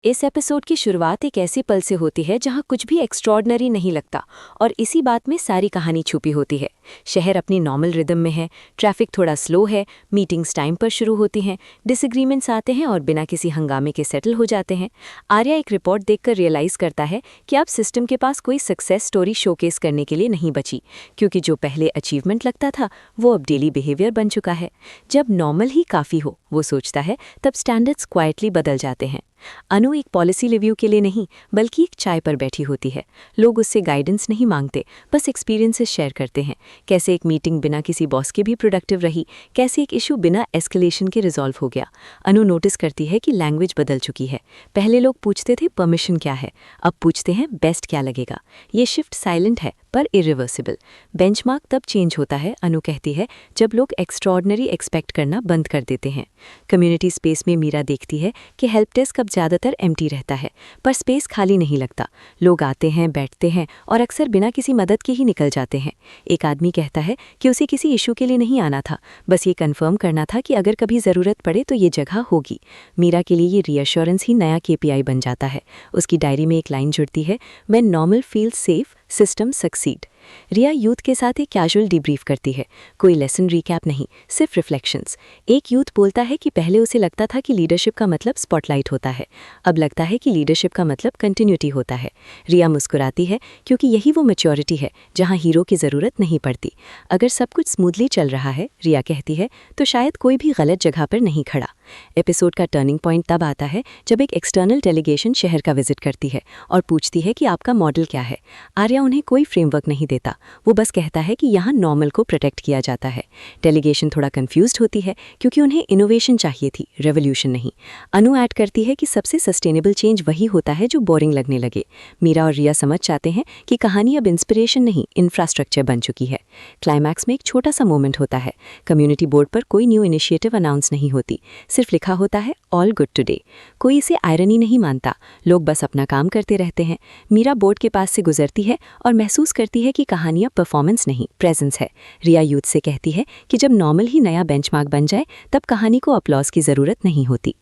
इस एपिसोड की शुरुआत एक ऐसे पल से होती है जहां कुछ भी एक्स्ट्रॉर्डनरी नहीं लगता और इसी बात में सारी कहानी छुपी होती है। शहर अपनी नॉर्मल रिदम में है, ट्रैफिक थोड़ा स्लो है, मीटिंग्स टाइम पर शुरू होती हैं, डिसएग्रीमेंट्स आते हैं और बिना किसी हंगामे के सेटल हो जाते हैं। आर्या एक रिपोर्ट देखकर रियलाइज़ करता है कि अब सिस्टम के पास कोई सक्सेस स्टोरी शोकेस करने के लिए नहीं बची, क्योंकि जो पहले अचीवमेंट लगता था वो अब डेली बिहेवियर बन चुका है। जब नॉर्मल ही काफ़ी हो, वो सोचता है, तब स्टैंडर्ड्स क्वाइटली बदल जाते हैं। अनु एक पॉलिसी रिव्यू के लिए नहीं बल्कि एक चाय पर बैठी होती है। लोग उससे गाइडेंस नहीं मांगते, बस एक्सपीरियंसेस शेयर करते हैं। कैसे एक मीटिंग बिना किसी बॉस के भी प्रोडक्टिव रही, कैसे एक इशू बिना एस्केलेशन के रिजॉल्व हो गया। अनु नोटिस करती है कि लैंग्वेज बदल चुकी है। पहले लोग पूछते थे परमिशन क्या है, अब पूछते हैं बेस्ट क्या लगेगा। ये शिफ्ट साइलेंट है पर इरिवर्सिबल। बेंचमार्क तब चेंज होता है, अनु कहती है, जब लोग एक्स्ट्रॉर्डनरी एक्सपेक्ट करना बंद कर देते हैं। कम्युनिटी स्पेस में मीरा देखती है कि हेल्प डेस्क अब ज़्यादातर एम्प्टी रहता है, पर स्पेस खाली नहीं लगता। लोग आते हैं, बैठते हैं और अक्सर बिना किसी मदद के ही निकल जाते हैं। एक आदमी कहता है कि उसे किसी इशू के लिए नहीं आना था, बस ये कंफर्म करना था कि अगर कभी ज़रूरत पड़े तो ये जगह होगी। मीरा के लिए ये रीअश्योरेंस ही नया KPI बन जाता है। उसकी डायरी में एक लाइन जुड़ती है, when normal feels safe system succeed. Riya youth के साथ एक कैजुअल डिब्रीफ करती है, कोई लेसन रिकैप नहीं, सिर्फ रिफ्लेक्शंस। एक यूथ बोलता है कि पहले उसे लगता था कि लीडरशिप का मतलब स्पॉटलाइट होता है, अब लगता है कि लीडरशिप का मतलब कंटिन्यूटी होता है। रिया मुस्कुराती है क्योंकि यही वो मैच्योरिटी है जहां हीरो की ज़रूरत नहीं पड़ती। अगर सब कुछ स्मूथली चल रहा है, रिया कहती है, तो शायद कोई भी गलत जगह पर नहीं खड़ा। एपिसोड का टर्निंग पॉइंट तब आता है जब एक एक्सटर्नल डेलीगेशन शहर का विजिट करती है और पूछती है कि आपका मॉडल क्या है। आर्या उन्हें कोई फ्रेमवर्क नहीं देता, वो बस कहता है कि यहाँ नॉर्मल को प्रोटेक्ट किया जाता है। डेलीगेशन थोड़ा कंफ्यूज्ड होती है क्योंकि उन्हें इनोवेशन चाहिए थी, रेवोल्यूशन नहीं। अनु ऐड करती है कि सबसे सस्टेनेबल चेंज वही होता है जो बोरिंग लगने लगे। मीरा और रिया समझ जाते हैं कि कहानी अब इंस्पिरेशन नहीं, इंफ्रास्ट्रक्चर बन चुकी है। क्लाइमैक्स में एक छोटा सा मोमेंट होता है। कम्युनिटी बोर्ड पर कोई न्यू इनिशिएटिव अनाउंस नहीं होती, सिर्फ लिखा होता है ऑल गुड टुडे। कोई इसे आयरनी नहीं मानता, लोग बस अपना काम करते रहते हैं। मीरा बोर्ड के पास से गुजरती है और महसूस करती है कि कहानियां परफॉर्मेंस नहीं, प्रेजेंस है। रिया यूथ से कहती है कि जब नॉर्मल ही नया बेंचमार्क बन जाए तब कहानी को अपलॉज की ज़रूरत नहीं होती।